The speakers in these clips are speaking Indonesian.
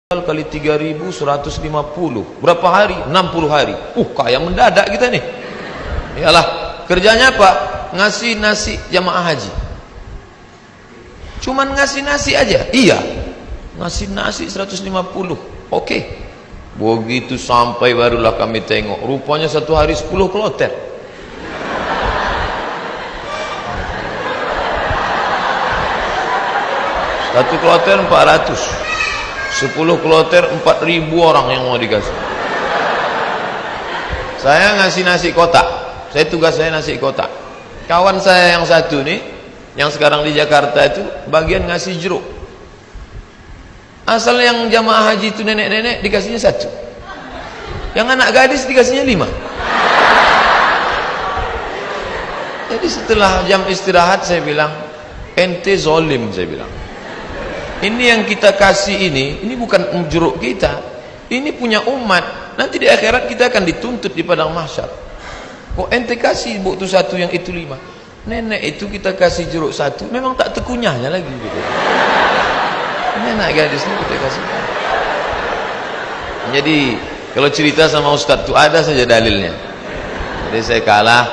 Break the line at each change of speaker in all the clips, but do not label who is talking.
kali 3.150 berapa hari? 60 hari. Kayak mendadak kita nih. Iyalah, kerjanya apa? Ngasih nasi jamaah haji. Cuman ngasih nasi aja. Iya, ngasih nasi 150. Oke. Begitu sampai barulah kami tengok, rupanya satu hari 10 kloter. Satu kloter 400. 10 kloter 4.000 orang yang mau dikasih. Saya ngasih nasi kotak. Tugas saya nasi kotak. Kawan saya yang satu nih, yang sekarang di Jakarta itu bagian ngasih jeruk. Asal yang jamaah haji itu nenek-nenek dikasihnya 1. Yang anak gadis dikasihnya 5. Jadi setelah jam istirahat saya bilang, ente zolim, saya bilang. Ini yang kita kasih ini bukan jeruk kita, ini punya umat. Nanti di akhirat kita akan dituntut di padang mahsyar. Kok ente kasih buktu 1 yang itu 5? Nenek itu kita kasih jeruk 1, memang tak tekunyahnya lagi gitu. Ini anak gadis ini kita kasih. Jadi kalau cerita sama Ustadz itu ada saja dalilnya. Jadi saya kalah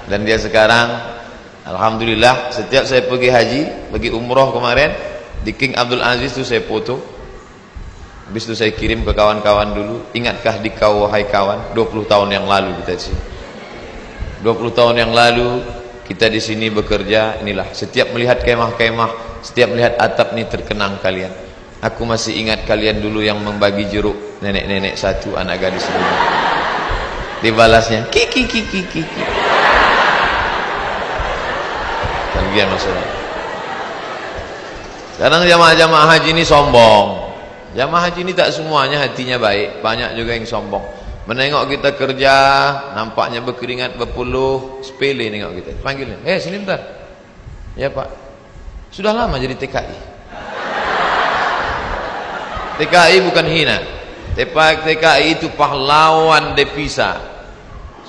dan dia sekarang, alhamdulillah, setiap saya pergi haji, pergi umroh kemarin, di King Abdul Aziz itu saya foto. Habis itu saya kirim ke kawan-kawan dulu. Ingatkah di kau wahai kawan, 20 tahun yang lalu kita di sini. 20 tahun yang lalu kita di sini bekerja. Inilah, setiap melihat kemah-kemah, setiap melihat atap ini terkenang kalian. Aku masih ingat kalian dulu yang membagi jeruk, nenek-nenek 1, anak gadis 5. Dibalasnya kiki. Bagian masalah. Kadang jamaah-jamaah haji ini sombong. Jamaah haji ini tak semuanya hatinya baik, banyak juga yang sombong. Menengok kita kerja, nampaknya berkeringat berpuluh, sepele nengok kita. Panggilnya, sini bentar. Ya Pak, sudah lama jadi TKI. TKI bukan hina. TKI itu pahlawan devisa.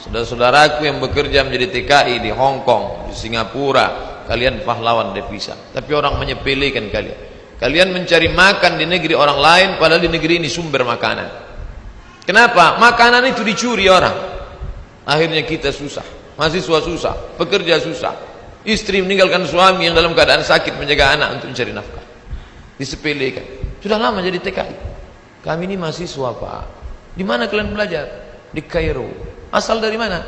Saudara-saudaraku yang bekerja menjadi TKI di Hong Kong, di Singapura, kalian pahlawan devisa. Tapi orang menyepelekan kalian. Kalian mencari makan di negeri orang lain, padahal di negeri ini sumber makanan. Kenapa? Makanan itu dicuri orang. Akhirnya kita susah, mahasiswa susah, pekerja susah, istri meninggalkan suami yang dalam keadaan sakit menjaga anak untuk mencari nafkah. Disepelekan. Sudah lama jadi TKI. Kami ini mahasiswa Pak. Di mana kalian belajar? Di Kairo. Asal dari mana?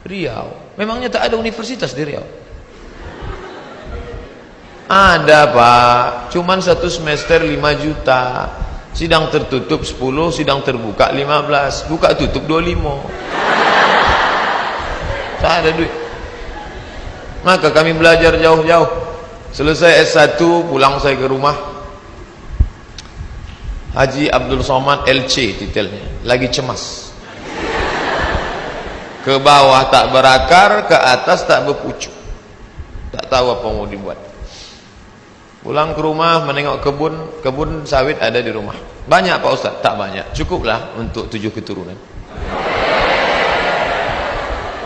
Riau. Memangnya tak ada universitas di Riau? Ada Pak, cuman 1 semester 5 juta. Sidang tertutup 10, sidang terbuka 15, buka tutup 25. Tak ada duit. Maka kami belajar jauh-jauh. Selesai S1, pulang saya ke rumah. Haji Abdul Somad LC titelnya, lagi cemas. Ke bawah tak berakar, ke atas tak berpucuk. Tak tahu apa mau dibuat. Pulang ke rumah menengok kebun sawit ada di rumah. Banyak Pak Ustaz? Tak banyak, cukuplah untuk 7 keturunan.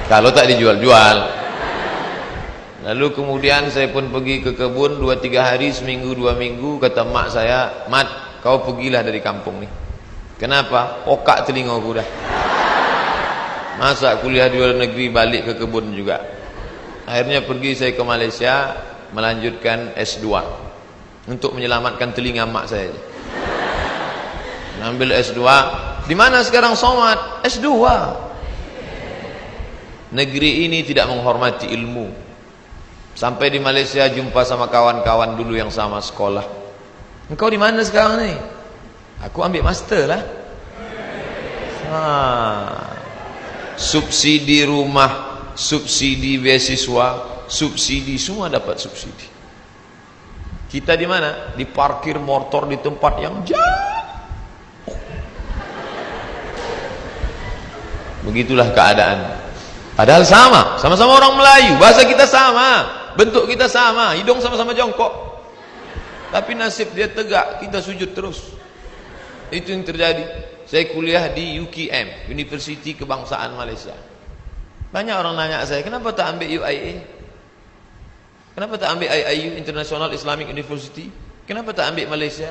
Kalau tak dijual-jual. Lalu kemudian saya pun pergi ke kebun 2-3 hari, seminggu 2 minggu. Kata mak saya, Mat, kau pergilah dari kampung ni. Kenapa? Okak telinga aku dah. Masa kuliah di luar negeri balik ke kebun juga. Akhirnya pergi saya ke Malaysia melanjutkan S2 untuk menyelamatkan telinga mak saya. Ambil S2. Di mana sekarang Somad? S2. Negeri ini tidak menghormati ilmu. Sampai di Malaysia jumpa sama kawan-kawan dulu yang sama sekolah. Engkau di mana sekarang ni? Aku ambil master lah. Subsidi rumah, subsidi beasiswa, subsidi, semua dapat subsidi. Kita di mana? Di parkir motor di tempat yang jauh. Begitulah keadaan. Padahal sama-sama orang Melayu, bahasa kita sama, bentuk kita sama, hidung sama-sama jongkok. Tapi nasib dia tegak, kita sujud terus. Itu yang terjadi. Saya kuliah di UKM, Universiti Kebangsaan Malaysia. Banyak orang nanya saya, kenapa tak ambil UIA? Kenapa tak ambil IIU, International Islamic University? Kenapa tak ambil Malaysia?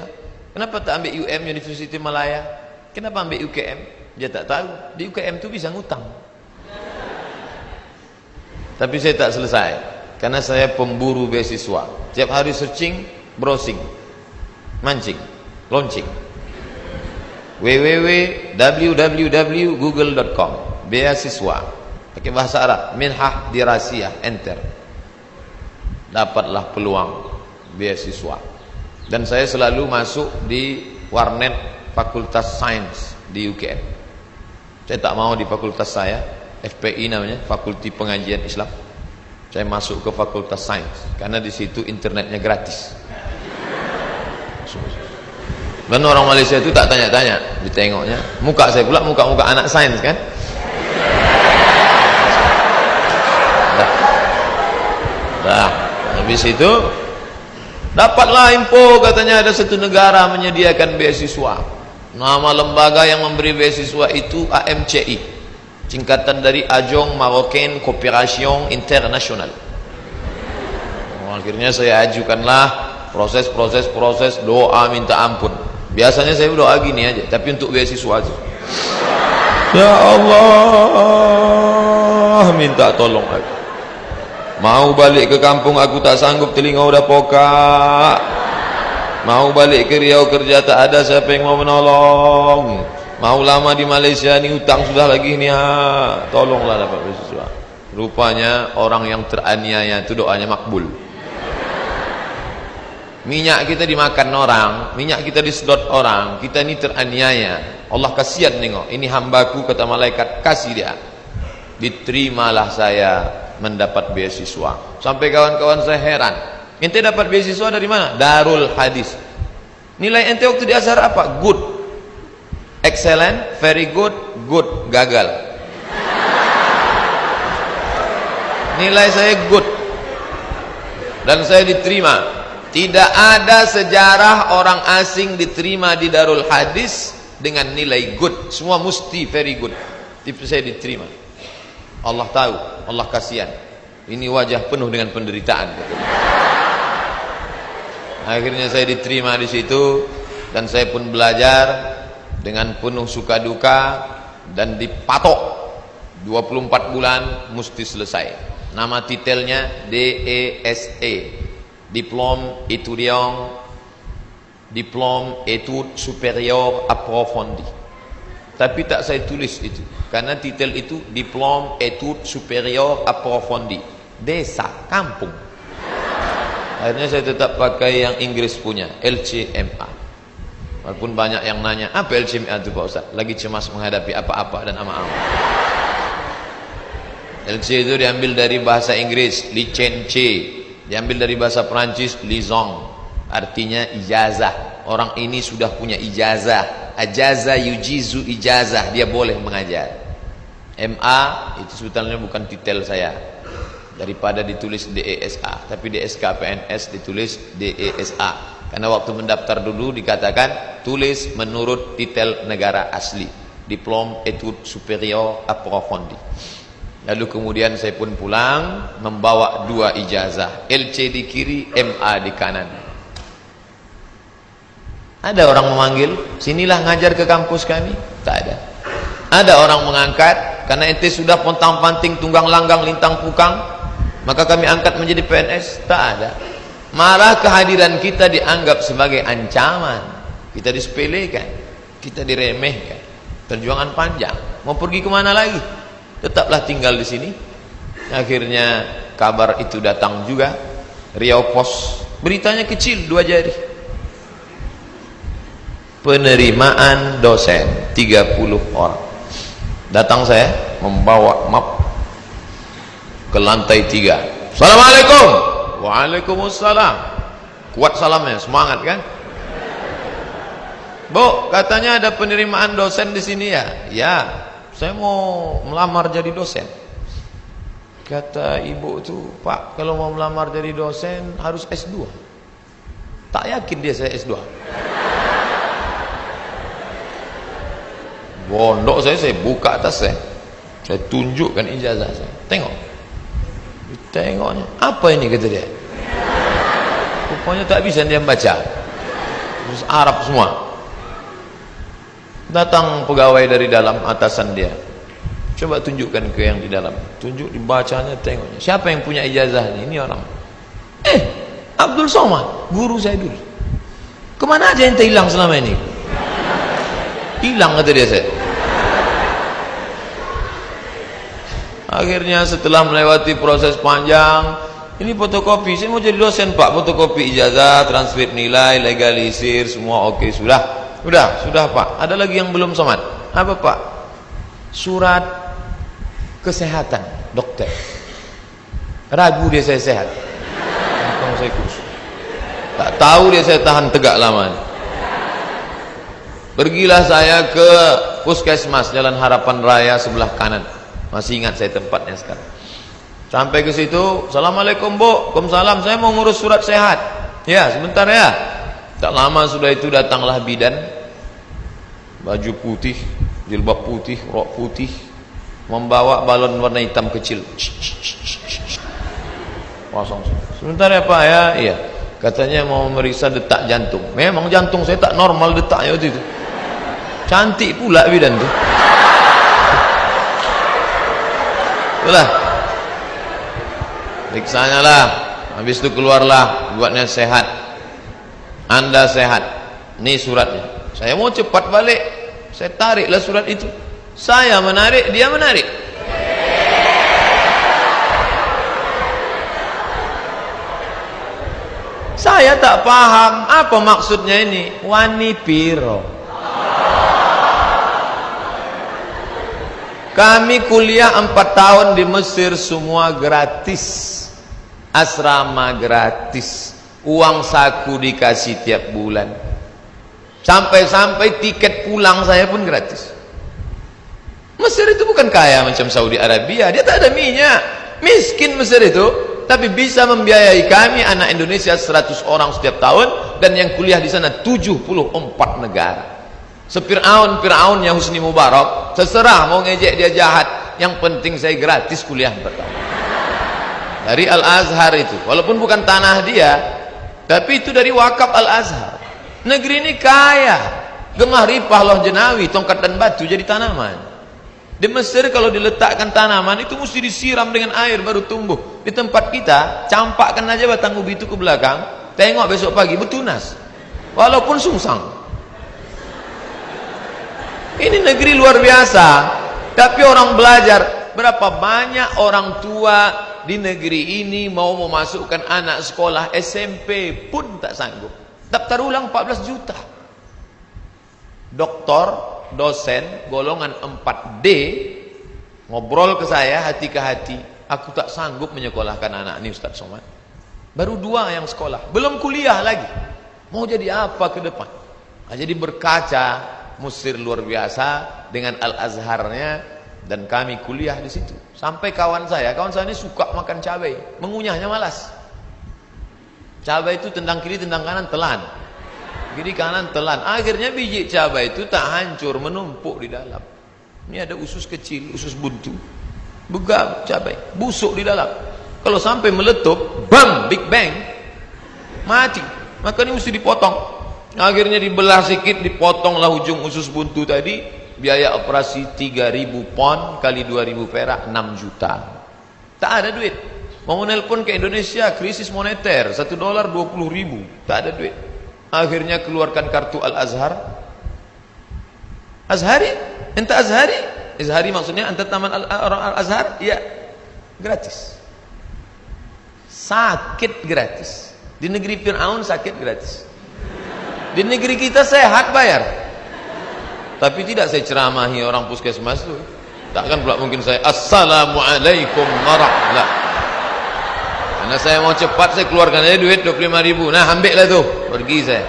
Kenapa tak ambil UM, University Malaya? Kenapa ambil UKM? Dia tak tahu. Di UKM tu bisa ngutang. Tapi saya tak selesai. Karena saya pemburu beasiswa. Tiap hari searching, browsing, mancing, launching. www.google.com beasiswa. Pakai bahasa Arab. Minhah dirasiyah. Enter. Dapatlah peluang beasiswa. Dan saya selalu masuk di warnet Fakultas Sains di UKM. Saya tak mau di fakultas saya, FPI namanya, Fakulti Pengajian Islam. Saya masuk ke Fakultas Sains karena di situ internetnya gratis. Dan orang Malaysia itu tak tanya-tanya, ditengoknya. Muka saya pula muka-muka anak sains kan. Dah, habis itu dapatlah info katanya ada satu negara menyediakan beasiswa. Nama lembaga yang memberi beasiswa itu AMCI, singkatan dari Ajong Marocain Coopération International. Akhirnya saya ajukanlah proses doa minta ampun. Biasanya saya doa gini aja, tapi untuk beasiswa aja. Ya Allah, minta tolong aku. Mau balik ke kampung aku tak sanggup, telinga udah pokak. Mau balik ke Riau kerja tak ada siapa yang mau menolong. Mau lama di Malaysia ni hutang sudah lagi ni, tolonglah dapat beasiswa. Rupanya orang yang teraniaya itu doanya makbul. Minyak kita dimakan orang, minyak kita disedot orang, kita ni teraniaya. Allah kasihan nengok, ini hambaku kata malaikat, kasih dia. Diterimalah saya mendapat beasiswa. Sampai kawan-kawan saya heran, ente dapat beasiswa dari mana? Darul Hadis. Nilai ente waktu di Azhar apa? Good, excellent, very good, good, gagal. Nilai saya good dan saya diterima. Tidak ada sejarah orang asing diterima di Darul Hadis dengan nilai good. Semua mesti very good. Tapi saya diterima. Allah tahu, Allah kasihan. Ini wajah penuh dengan penderitaan. Akhirnya saya diterima di situ dan saya pun belajar dengan penuh suka duka dan dipatok 24 bulan mesti selesai. Nama titelnya DESE, Diplôme étudiant, Diplôme études supérieures approfondies. Tapi tak saya tulis itu karena titel itu Diplôme études supérieures approfondies, desa, kampung. Akhirnya saya tetap pakai yang Inggris punya, LCMA. Walaupun banyak yang nanya, apa LCMA itu Pak Ustaz? Lagi cemas menghadapi apa-apa dan ama-ama. LC itu diambil dari bahasa Inggris, licence. Diambil dari bahasa Perancis, liaison, artinya ijazah. Orang ini sudah punya ijazah. Ajaza yujizu ijazah, dia boleh mengajar. MA itu sebetulnya bukan titel saya. Daripada ditulis DESA, tapi DSK PNS ditulis DESA. Karena waktu mendaftar dulu dikatakan tulis menurut titel negara asli, Diplôme études supérieures approfondies. Lalu kemudian saya pun pulang membawa 2 ijazah, LC di kiri, MA di kanan. Ada orang memanggil, sinilah ngajar ke kampus kami? Tak ada. Ada orang mengangkat, karena ente sudah pontang-panting, tunggang langgang, lintang pukang, maka kami angkat menjadi PNS? Tak ada. Malah kehadiran kita dianggap sebagai ancaman, kita disepelekan, kita diremehkan. Perjuangan panjang, mau pergi kemana lagi? Tetaplah tinggal di sini. Akhirnya kabar itu datang juga, Riau Pos, beritanya kecil 2 jari. Penerimaan dosen 30 orang. Datang saya membawa map ke lantai 3. Assalamualaikum. Waalaikumsalam. Kuat salamnya, semangat kan? Bu, katanya ada penerimaan dosen di sini ya? Ya. Saya mau melamar jadi dosen. Kata ibu tu, Pak, kalau mau melamar jadi dosen harus S2. Tak yakin dia saya S2. Bondok saya buka atas saya tunjukkan ijazah saya. Tengok. Tengoknya, apa ini kata dia? Rupanya tak bisa dia baca. khusus Arab semua. Datang pegawai dari dalam, atasan dia, coba tunjukkan ke yang di dalam. Tunjuk, dibacanya, tengoknya. Siapa yang punya ijazah ini? Ini orang. Abdul Somad, guru saya dulu. Kemana aja ente hilang selama ini? Hilang, kata dia saya. Akhirnya setelah melewati proses panjang, ini fotokopi, saya mau jadi dosen pak, fotokopi ijazah, transkrip nilai, legalisir, semua oke, sudah pak. Ada lagi yang belum Somad. Apa pak? Surat kesehatan dokter. Ragu dia saya sehat. Saya kurus. Tak tahu dia saya tahan tegak lama. Pergilah saya ke puskesmas Jalan Harapan Raya sebelah kanan. Masih ingat saya tempatnya sekarang. Sampai ke situ, assalamualaikum bu, waalaikumsalam, saya mau ngurus surat sehat. Ya sebentar ya. Tak lama sudah itu datanglah bidan, baju putih, jilbab putih, rok putih, membawa balon warna hitam kecil. Kosong. Sebentar ya pak ya. Iya. Katanya mau memeriksa detak jantung. Memang jantung saya tak normal detaknya waktu itu. Cantik pula bidan tuh. Itulah. Periksanya lah. Habis itu keluarlah, buatnya sehat. Anda sehat. Ini suratnya. Saya mau cepat balik. Saya tariklah surat itu. Saya menarik, dia menarik. Saya tak paham apa maksudnya ini. Wani piro. Kami kuliah 4 tahun di Mesir, semua gratis. Asrama gratis. Uang saku dikasih tiap bulan. Sampai-sampai tiket pulang saya pun gratis. Mesir itu bukan kaya macam Saudi Arabia. Dia tak ada minyak. Miskin Mesir itu. Tapi bisa membiayai kami anak Indonesia 100 orang setiap tahun. Dan yang kuliah di sana 74 negara. Fir'aunnya Husni Mubarak, terserah mau ngejek dia jahat, yang penting saya gratis kuliah 4 tahun dari Al-Azhar itu, walaupun bukan tanah dia, tapi itu dari wakaf Al-Azhar. Negeri ini kaya, gemah ripah loh jenawi, tongkat dan batu jadi tanaman. Di Mesir kalau diletakkan tanaman itu mesti disiram dengan air baru tumbuh. Di tempat kita campakkan aja batang ubi itu ke belakang, tengok besok pagi bertunas walaupun sungsang. Ini negeri luar biasa, tapi orang belajar. Berapa banyak orang tua di negeri ini mau memasukkan anak sekolah SMP pun tak sanggup. Daftar ulang 14 juta. Doktor, dosen, golongan 4D, ngobrol ke saya hati ke hati. Aku tak sanggup menyekolahkan anak ini Ustaz Somad. Baru 2 yang sekolah, belum kuliah lagi. Mau jadi apa ke depan? Nah, jadi berkaca. Mesir luar biasa dengan Al-Azharnya, dan kami kuliah di situ. Sampai kawan saya ini suka makan cabai, mengunyahnya malas. Cabai itu tendang kiri tendang kanan telan, kiri kanan telan. Akhirnya biji cabai itu tak hancur, menumpuk di dalam. Ini ada usus kecil, usus buntu, begam cabai, busuk di dalam. Kalau sampai meletup, bam, big bang, mati. Maka ini mesti dipotong. Akhirnya dibelah sedikit, dipotonglah ujung usus buntu tadi. Biaya operasi 3.000 pon kali 2.000 perak, 6 juta. Tak ada duit. Mau nelpon ke Indonesia, krisis moneter, $1 20.000, tak ada duit. Akhirnya keluarkan kartu Al-Azhar. Azhari? Ente Azhari? Azhari maksudnya ente taman orang Al-Azhar? Ya, gratis. Sakit gratis. Di negeri Fir'aun sakit gratis. Di negeri kita sehat bayar. Tapi tidak saya ceramahi orang puskesmas itu. Takkan pula mungkin saya assalamualaikum warahmatullahi. Karena saya mau cepat, saya keluarkan aja duit 25.000. Nah ambillah tuh, pergi saya.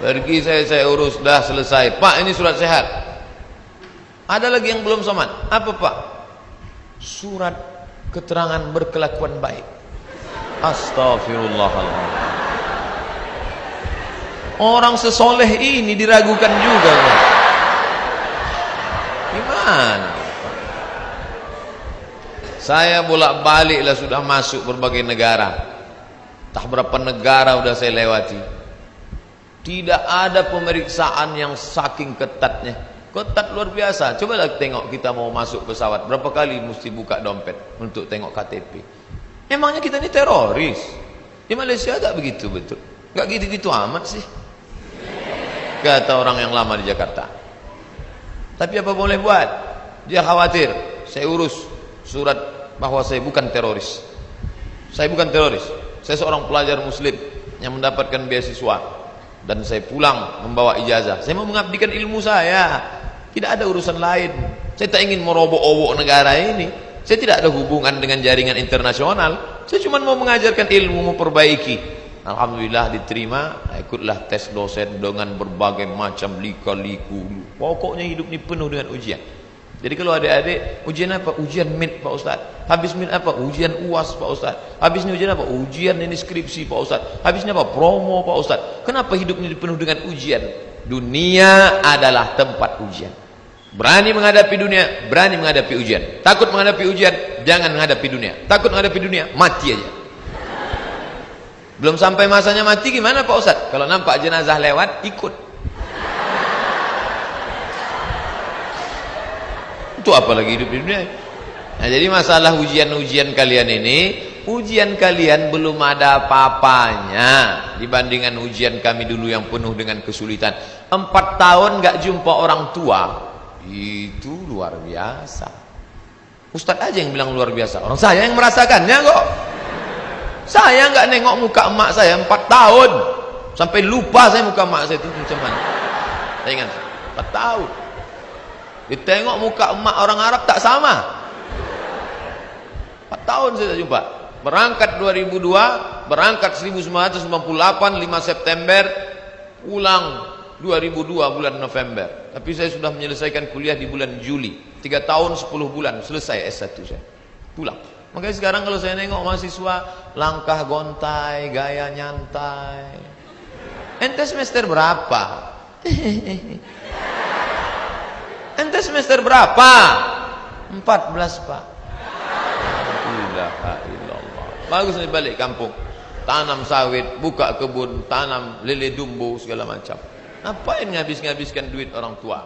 Pergi saya urus, dah selesai. Pak ini surat sehat. Ada lagi yang belum Somad. Apa pak? Surat keterangan berkelakuan baik. Astagfirullahaladzim. Orang sesoleh ini diragukan juga. Gimana? Saya bolak-balik lah sudah masuk berbagai negara. Tak berapa negara sudah saya lewati. Tidak ada pemeriksaan yang saking ketatnya. Ketat luar biasa. Cobalah tengok kita mau masuk pesawat, berapa kali mesti buka dompet untuk tengok KTP. Emangnya kita ini teroris? Di Malaysia tak begitu betul. Enggak gitu-gitu amat sih, kata orang yang lama di Jakarta. Tapi apa boleh buat? Dia khawatir. Saya urus surat bahwa saya bukan teroris. Saya bukan teroris. Saya seorang pelajar muslim yang mendapatkan beasiswa. Dan saya pulang membawa ijazah. Saya mau mengabdikan ilmu saya. Tidak ada urusan lain. Saya tak ingin merobok-obok negara ini. Saya tidak ada hubungan dengan jaringan internasional. Saya cuma mau mengajarkan ilmu, memperbaiki. Alhamdulillah diterima. Ikutlah tes dosen dengan berbagai macam lika-liku. Pokoknya hidup ini penuh dengan ujian. Jadi kalau adik-adik, ujian apa? Ujian MIT Pak Ustaz. Habis MIT apa? Ujian UAS Pak Ustaz. Habis ini ujian apa? Ujian ini skripsi Pak Ustaz. Habis ini apa? Promo Pak Ustaz. Kenapa hidup ini penuh dengan ujian? Dunia adalah tempat ujian. Berani menghadapi dunia, berani menghadapi ujian. Takut menghadapi ujian, jangan menghadapi dunia. Takut menghadapi dunia, mati aja. Belum sampai masanya mati gimana Pak Ustaz? Kalau nampak jenazah lewat, ikut. Itu apalagi hidup di dunia. Nah, jadi masalah ujian-ujian kalian ini, ujian kalian belum ada apa-apanya dibandingkan ujian kami dulu yang penuh dengan kesulitan. 4 tahun gak jumpa orang tua, itu luar biasa. Ustadz aja yang bilang luar biasa, orang saya yang merasakannya kok. Saya gak nengok muka emak saya 4 tahun, sampai lupa saya muka emak saya itu macam mana. Saya ingat 4 tahun. Ditengok muka emak orang Arab tak sama. 4 tahun saya tak jumpa. Berangkat 2002, berangkat 1998, 5 September, pulang 2002 bulan November. Tapi saya sudah menyelesaikan kuliah di bulan Juli. 3 tahun 10 bulan selesai S1 saya. Pulang. Makanya sekarang kalau saya nengok mahasiswa, langkah gontai, gaya nyantai. Ente semester berapa? Ente semester berapa? 14 Pak. La ilallah. Bagus nih balik kampung. Tanam sawit, buka kebun, tanam lele dumbo segala macam. Ngapain ngabis-ngabiskan duit orang tua?